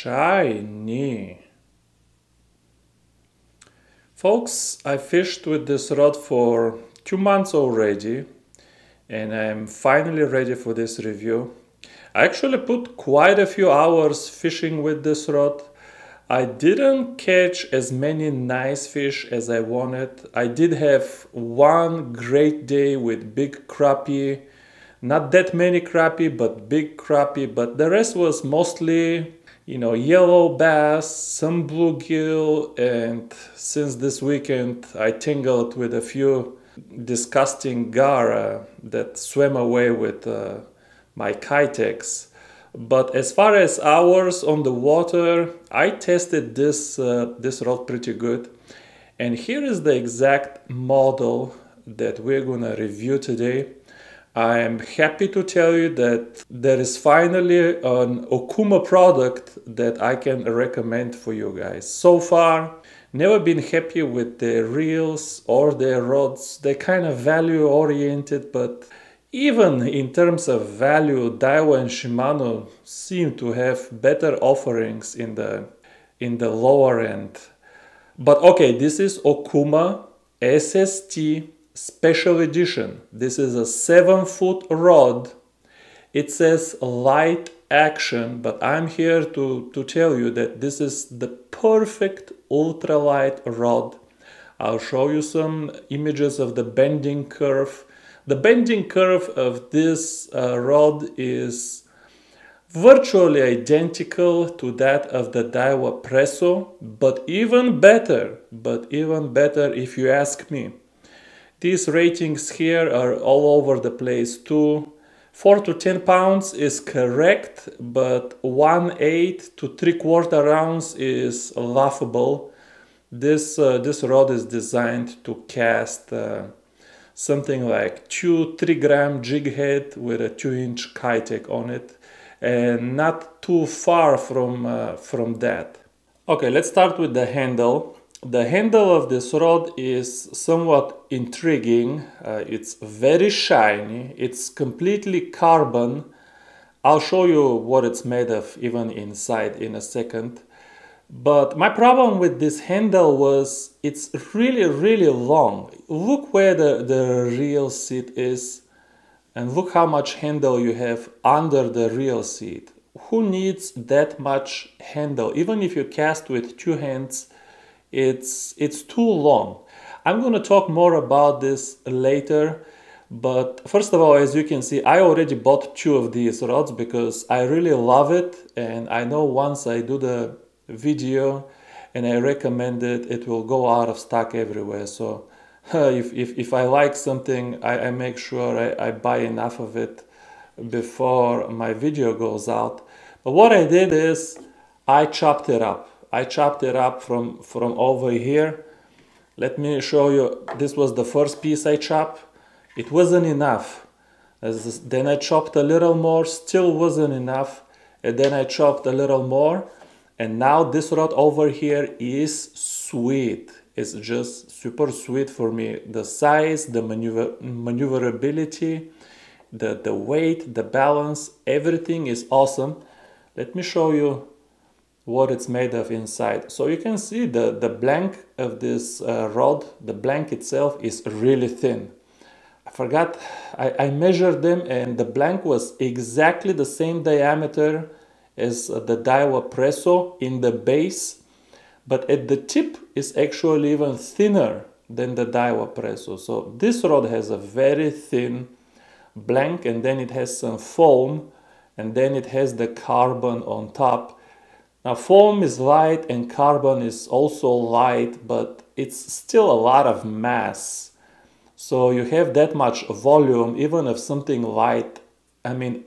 shiny. Folks, I fished with this rod for 2 months already, and I'm finally ready for this review. I actually put quite a few hours fishing with this rod. I didn't catch as many nice fish as I wanted. I did have one great day with big crappie. Not that many crappie, but big crappie, but the rest was mostly, yellow bass, some bluegill, and since this weekend I tangled with a few disgusting gar that swam away with my Kitex. But as far as hours on the water, I tested this rod pretty good. And here is the exact model that we're gonna review today. I am happy to tell you that there is finally an OKUMA product that I can recommend for you guys. So far, never been happy with their reels or their rods. They're kind of value oriented, but even in terms of value, Daiwa and Shimano seem to have better offerings in the lower end. But okay, this is OKUMA SST Special Edition. This is a 7-foot rod. It says light action, but I'm here to tell you that this is the perfect ultralight rod. I'll show you some images of the bending curve. The bending curve of this rod is virtually identical to that of the Daiwa Presso, but even better if you ask me. These ratings here are all over the place too. 4 to 10 pounds is correct, but 1/8 to 3/4 ounce is laughable. This rod is designed to cast something like 2-3 gram jig head with a 2-inch Kitex on it, and not too far from that. Okay, let's start with the handle. The handle of this rod is somewhat intriguing. It's very shiny. It's completely carbon. I'll show you what it's made of even inside in a second. But my problem with this handle was it's really long. Look where the reel seat is, and look how much handle you have under the reel seat. Who needs that much handle? Even if you cast with 2 hands, it's too long. I'm going to talk more about this later, but first of all, as you can see, I already bought 2 of these rods because I really love it, and I know once I do the video and I recommend it, it will go out of stock everywhere. So if I like something, I make sure I buy enough of it before my video goes out. But what I did is I chopped it up. I chopped it up from over here. Let me show you. This was the first piece I chopped. It wasn't enough. Then I chopped a little more, still wasn't enough. And then I chopped a little more. And now this rod over here is sweet. It's just super sweet for me. The size, the maneuverability, the weight, the balance, everything is awesome. Let me show you what it's made of inside. So you can see the blank of this rod, the blank itself is really thin. I forgot, I measured them, and the blank was exactly the same diameter as the Daiwa Presso in the base, but at the tip is actually even thinner than the Daiwa Presso. So this rod has a very thin blank, and then it has some foam, and then it has the carbon on top. Now foam is light and carbon is also light, but it's still a lot of mass. So you have that much volume, even if something light,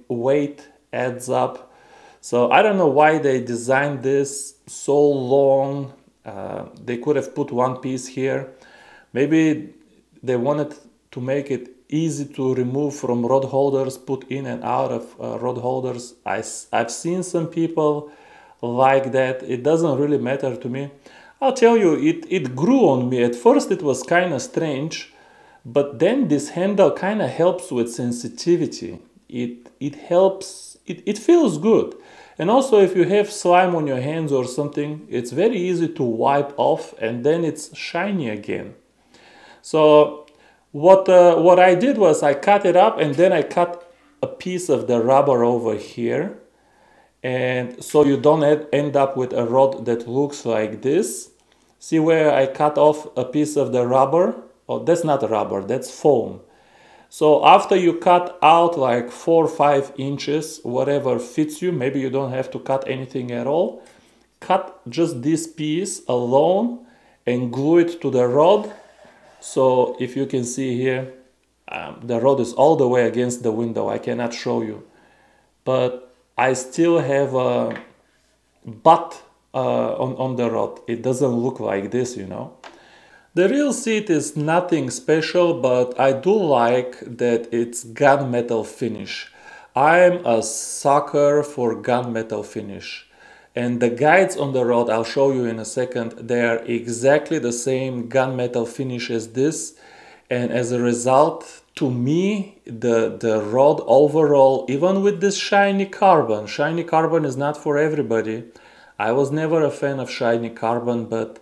weight adds up. So I don't know why they designed this so long. They could have put one piece here. Maybe they wanted to make it easy to remove from rod holders, put in and out of rod holders. I've seen some people like that. It doesn't really matter to me. I'll tell you, it grew on me. At first it was kind of strange, but then this handle kind of helps with sensitivity. It helps, it feels good. And also if you have slime on your hands or something, it's very easy to wipe off and then it's shiny again. So what I did was I cut it up and then I cut a piece of the rubber over here. And so you don't end up with a rod that looks like this. See where I cut off a piece of the rubber? Oh, that's not rubber, that's foam. So after you cut out like 4 or 5 inches, whatever fits you, maybe you don't have to cut anything at all. Cut just this piece alone and glue it to the rod. So if you can see here, the rod is all the way against the window. I cannot show you. But I still have a butt on the rod. It doesn't look like this, you know. The real seat is nothing special, but I do like that it's gunmetal finish. I'm a sucker for gunmetal finish. And the guides on the rod, I'll show you in a second, they are exactly the same gunmetal finish as this. And as a result, to me, the rod overall, even with this shiny carbon is not for everybody. I was never a fan of shiny carbon, but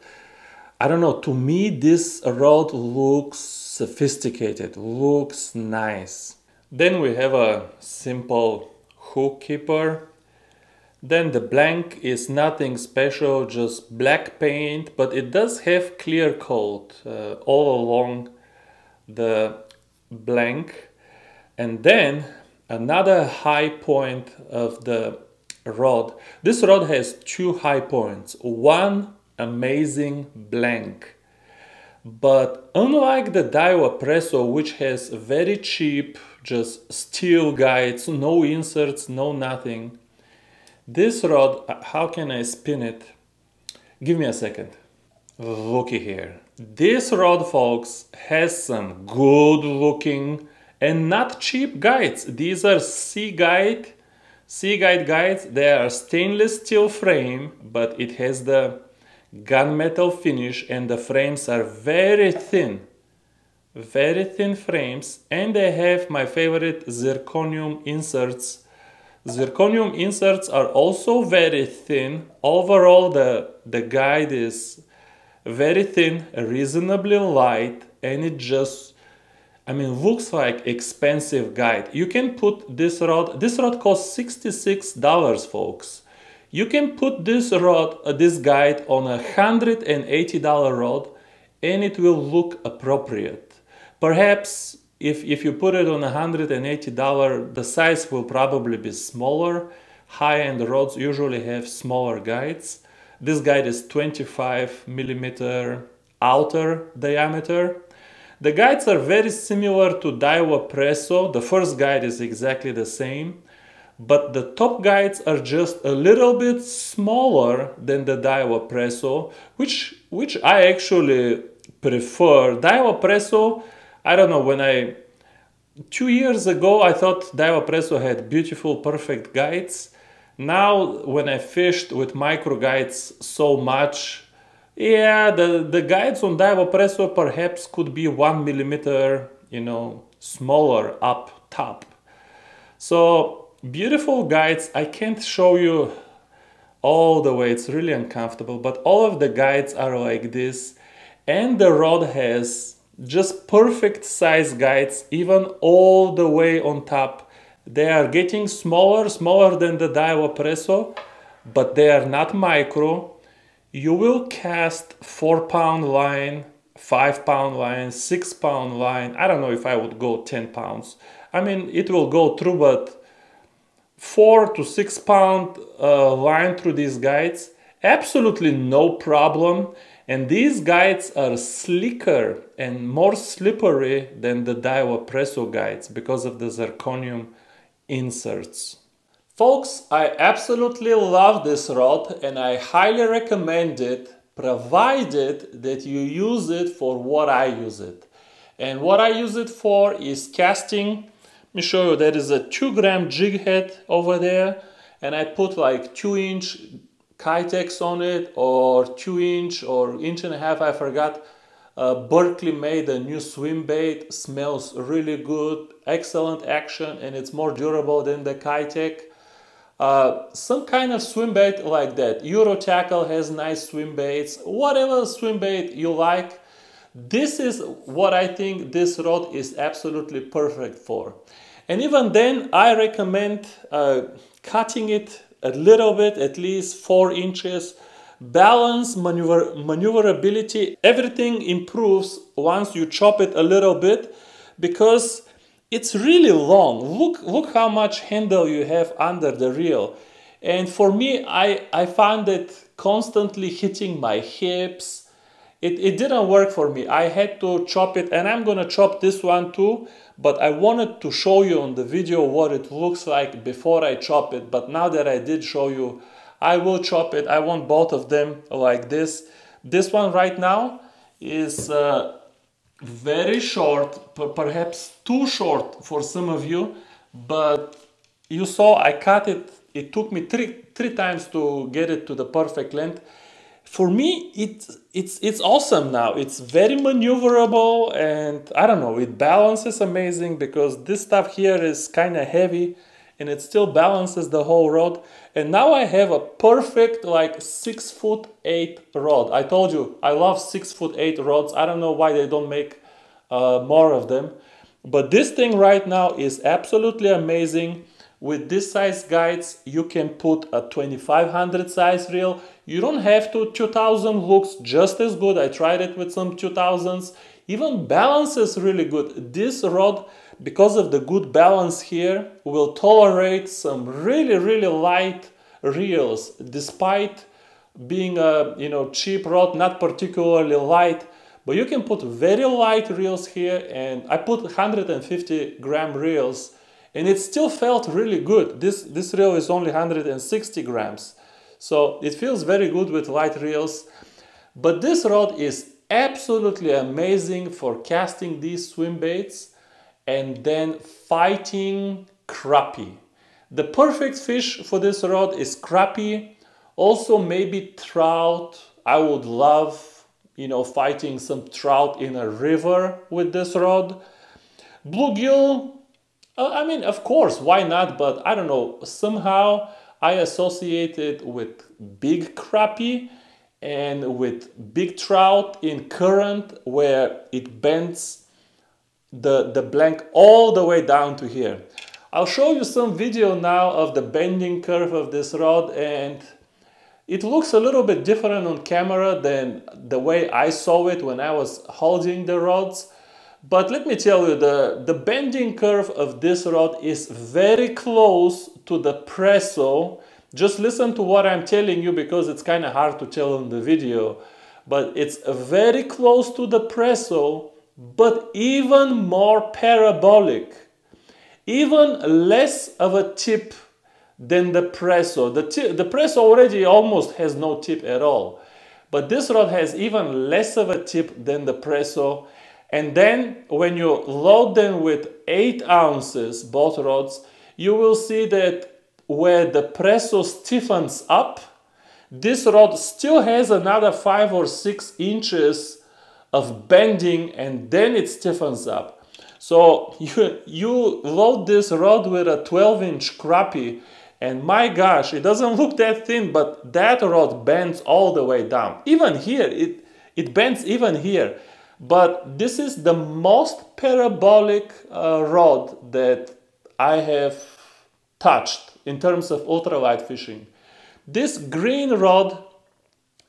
I don't know, to me this rod looks sophisticated, looks nice. Then we have a simple hook keeper. Then the blank is nothing special, just black paint, but it does have clear coat all along the blank. And then another high point of the rod. This rod has 2 high points. One amazing blank, but unlike the Daiwa Presso, which has very cheap just steel guides, no inserts, no nothing, this rod, how can I spin it? Give me a second. Looky here. This rod, folks, has some good looking and not cheap guides. These are Seaguide guides. They are stainless steel frame, but it has the gunmetal finish and the frames are very thin frames, and they have my favorite zirconium inserts. Zirconium inserts are also very thin. Overall the guide is very thin, reasonably light, and it just, I mean, looks like expensive guide. You can put this rod costs $66, folks. You can put this rod, this guide on a $180 rod and it will look appropriate. Perhaps if you put it on a $180, the size will probably be smaller. High-end rods usually have smaller guides. This guide is 25 millimeter outer diameter. The guides are very similar to Daiwa Presso. The first guide is exactly the same. But the top guides are just a little bit smaller than the Daiwa Presso, which I actually prefer. Daiwa Presso, I don't know, 2 years ago I thought Daiwa Presso had beautiful, perfect guides. Now when I fished with micro guides so much, yeah, the guides on Daiwa Presso perhaps could be 1 millimeter, you know, smaller up top. So beautiful guides. I can't show you all the way, it's really uncomfortable, but all of the guides are like this, and the rod has just perfect size guides, even all the way on top. They are getting smaller than the Daiwa Presso, but they are not micro. You will cast 4-pound line, 5-pound line, 6-pound line. I don't know if I would go 10 pounds. I mean, it will go through, but 4 to 6 pound line through these guides, absolutely no problem. And these guides are slicker and more slippery than the Daiwa Presso guides because of the zirconium inserts. Folks, I absolutely love this rod and I highly recommend it, provided that you use it for what I use it. And what I use it for is casting. Let me show you, there is a 2-gram jig head over there, and I put like 2-inch Kitex on it, or 2-inch or 1.5 inches, I forgot. Berkeley made a new swim bait, smells really good, excellent action, and it's more durable than the Kitex. some kind of swim bait like that. Euro Tackle has nice swim baits. Whatever swim bait you like, this is what I think this rod is absolutely perfect for. And even then, I recommend cutting it a little bit, at least 4 inches. Balance, maneuverability, everything improves once you chop it a little bit, because it's really long. Look how much handle you have under the reel. And for me, I found it constantly hitting my hips. It didn't work for me. I had to chop it, and I'm gonna chop this one too, but I wanted to show you on the video what it looks like before I chop it. But now that I did show you, I will chop it. I want both of them like this. This one right now is very short, perhaps too short for some of you, but you saw I cut it. It took me three times to get it to the perfect length. For me, it's awesome now. It's very maneuverable, and I don't know, it balances amazing, because this stuff here is kind of heavy and it still balances the whole rod. And now I have a perfect like 6'8" rod. I told you I love 6'8" rods. I don't know why they don't make more of them, but this thing right now is absolutely amazing. With this size guides, you can put a 2500 size reel. You don't have to. 2000 looks just as good. I tried it with some 2000s. Even balances really good. This rod, because of the good balance here, will tolerate some really light reels, despite being a cheap rod, not particularly light. But you can put very light reels here, and I put 150 gram reels, and it still felt really good. This reel is only 160 grams. So it feels very good with light reels. But this rod is absolutely amazing for casting these swim baits and then fighting crappie. The perfect fish for this rod is crappie. Also maybe trout. I would love, fighting some trout in a river with this rod. Bluegill, I mean, of course, why not? But I don't know, somehow I associate it with big crappie and with big trout in current, where it bends the blank all the way down to here. I'll show you some video now of the bending curve of this rod, and it looks a little bit different on camera than the way I saw it when I was holding the rods. But let me tell you, the bending curve of this rod is very close to the presso. Just listen to what I'm telling you, because it's kind of hard to tell in the video. But it's very close to the presso, but even more parabolic. Even less of a tip than the presso. The presso already almost has no tip at all. But this rod has even less of a tip than the presso. And then when you load them with 8 ounces, both rods, you will see that where the presso stiffens up, this rod still has another 5 or 6 inches of bending, and then it stiffens up. So you load this rod with a 12-inch crappie, and my gosh, it doesn't look that thin, but that rod bends all the way down. Even here, it bends even here. But this is the most parabolic rod that I have touched in terms of ultralight fishing. This green rod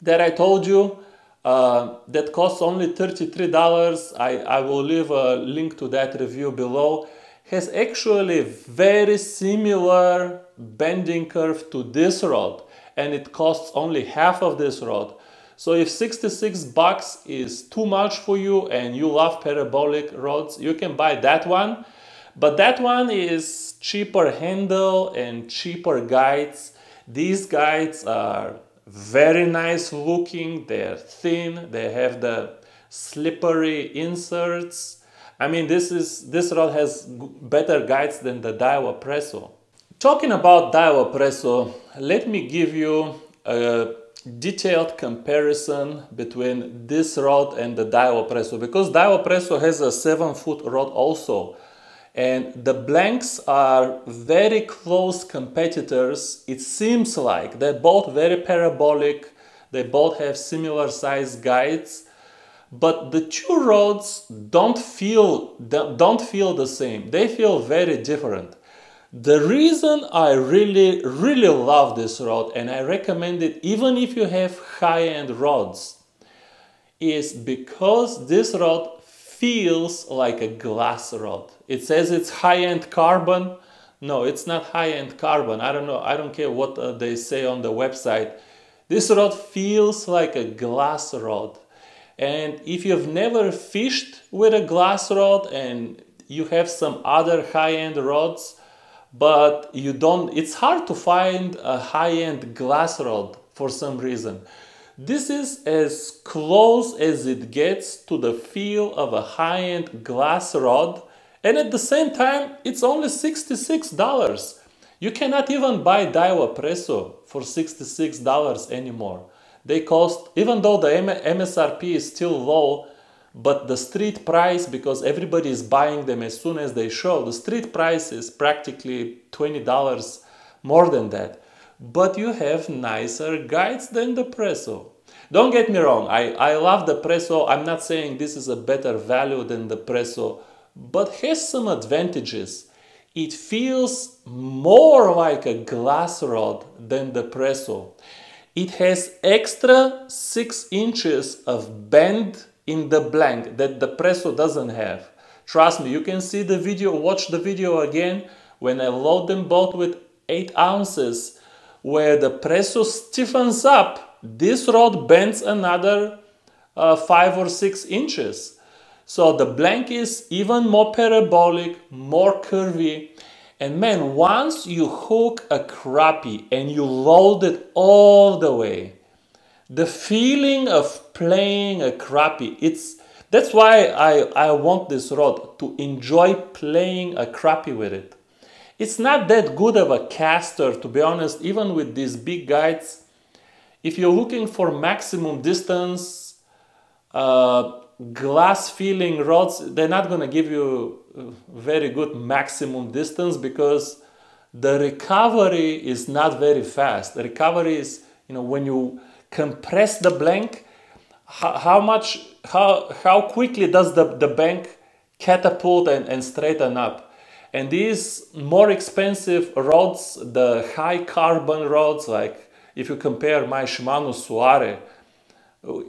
that I told you, that costs only $33, I will leave a link to that review below, has actually very similar bending curve to this rod, and it costs only half of this rod. So if 66 bucks is too much for you and you love parabolic rods, you can buy that one. But that one is cheaper handle and cheaper guides. These guides are very nice looking, they're thin, they have the slippery inserts. I mean, this rod has better guides than the Daiwa Presso. Talking about Daiwa Presso, let me give you a detailed comparison between this rod and the Daiwa Presso, because Daiwa Presso has a 7-foot rod also, And the blanks are very close competitors. It seems like they're both very parabolic. They both have similar size guides, but the two rods don't feel the same. They feel very different. The reason I really love this rod, and I recommend it even if you have high-end rods, is because this rod feels like a glass rod. It says it's high-end carbon. No, it's not high-end carbon. I don't know. I don't care what they say on the website. This rod feels like a glass rod. And if you've never fished with a glass rod and you have some other high-end rods, but you don't, it's hard to find a high-end glass rod for some reason. This is as close as it gets to the feel of a high-end glass rod, and at the same time, it's only $66. You cannot even buy Daiwa Presso for $66 anymore. They cost, even though the MSRP is still low, but the street price, because everybody is buying them as soon as they show, the street price is practically $20 more than that. But you have nicer guides than the Presso. Don't get me wrong, I love the Presso. I'm not saying this is a better value than the Presso, but has some advantages. It feels more like a glass rod than the Presso. It has extra 6 inches of bend in the blank that the Presso doesn't have. Trust me, you can see the video, watch the video again when I load them both with 8 ounces. Where the Presso stiffens up, this rod bends another 5 or 6 inches. So the blank is even more parabolic, more curvy. And man, once you hook a crappie and you load it all the way, the feeling of playing a crappie, that's why I want this rod, to enjoy playing a crappie with it. It's not that good of a caster, to be honest, even with these big guides. If you're looking for maximum distance, glass feeling rods, they're not going to give you very good maximum distance because the recovery is not very fast. The recovery is, when you compress the blank, how quickly does the bank catapult and straighten up. And these more expensive rods, the high carbon rods, like if you compare my Shimano Suare,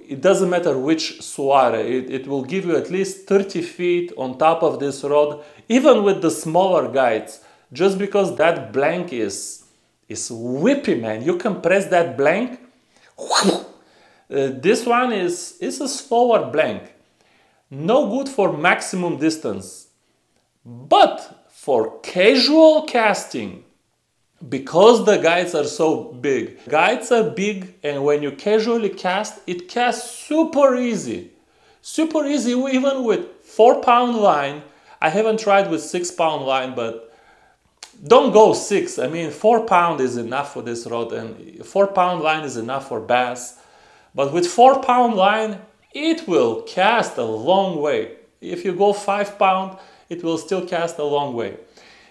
it doesn't matter which Suare, it will give you at least 30 feet on top of this rod, even with the smaller guides, just because that blank is whippy, man. You compress that blank, this one is a slower blank. No good for maximum distance. But for casual casting, because the guides are so big, guides are big, and when you casually cast, it casts super easy. Super easy, even with 4-pound line. I haven't tried with 6-pound line, but don't go 6. I mean, 4 pound is enough for this rod, and 4-pound line is enough for bass. But with 4-pound line, it will cast a long way. If you go 5-pound, it will still cast a long way.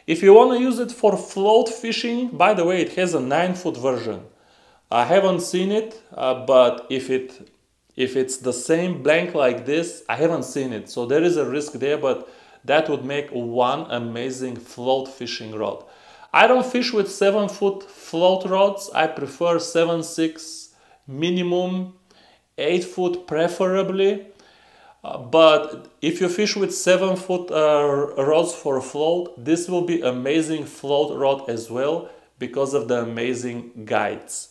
If you want to use it for float fishing, by the way, it has a 9-foot version. I haven't seen it, but if it's the same blank like this, I haven't seen it. So there is a risk there, but that would make one amazing float fishing rod. I don't fish with 7-foot float rods. I prefer 7.6 minimum, 8-foot preferably. But if you fish with 7-foot rods for float, this will be amazing float rod as well because of the amazing guides.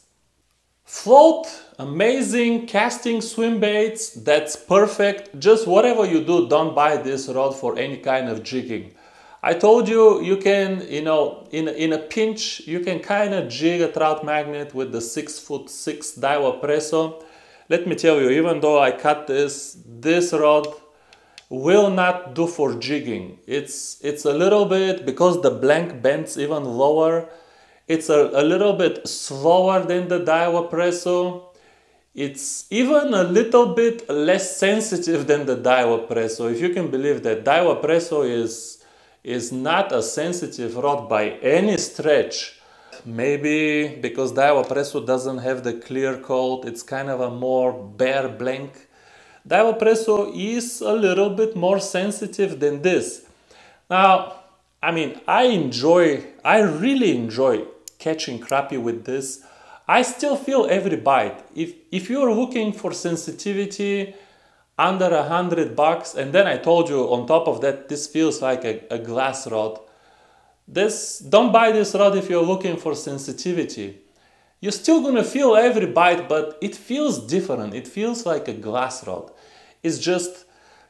Float, amazing casting swim baits, that's perfect. Just whatever you do, don't buy this rod for any kind of jigging. I told you, you can, in a pinch, you can kind of jig a trout magnet with the 6'6" Daiwa Presso. Let me tell you, even though I cut this rod will not do for jigging. It's a little bit, because the blank bends even lower, it's a little bit slower than the Daiwa Presso. It's even a little bit less sensitive than the Daiwa Presso, if you can believe that. Daiwa Presso is is not a sensitive rod by any stretch. Maybe because the Iowa Presso doesn't have the clear coat, it's kind of a more bare blank. The Iowa Presso is a little bit more sensitive than this. Now, I mean, I really enjoy catching crappie with this. I still feel every bite. If you're looking for sensitivity under $100, and then I told you on top of that, this feels like a glass rod. Don't buy this rod if you're looking for sensitivity. You're still gonna feel every bite, but it feels different. It feels like a glass rod. It's just,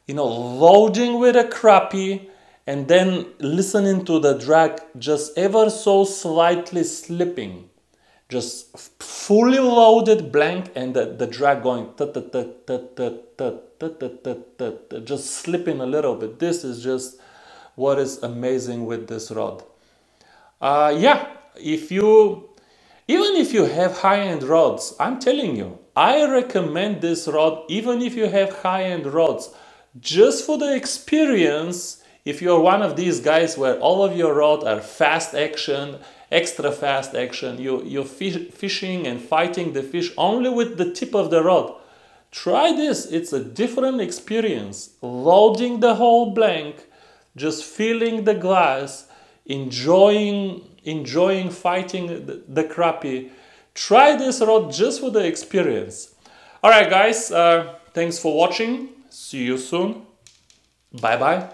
you know, loading with a crappie and then listening to the drag just ever so slightly slipping. Just fully loaded blank and the drag going just slipping a little bit. This is just what is amazing with this rod. Yeah, even if you have high-end rods, I'm telling you, I recommend this rod even if you have high-end rods, just for the experience. If you're one of these guys where all of your rods are fast action, extra fast action, you're fishing and fighting the fish only with the tip of the rod, try this. It's a different experience. Loading the whole blank, just feeling the glass, enjoying fighting the crappie. Try this rod just for the experience. All right, guys, thanks for watching. See you soon. Bye bye.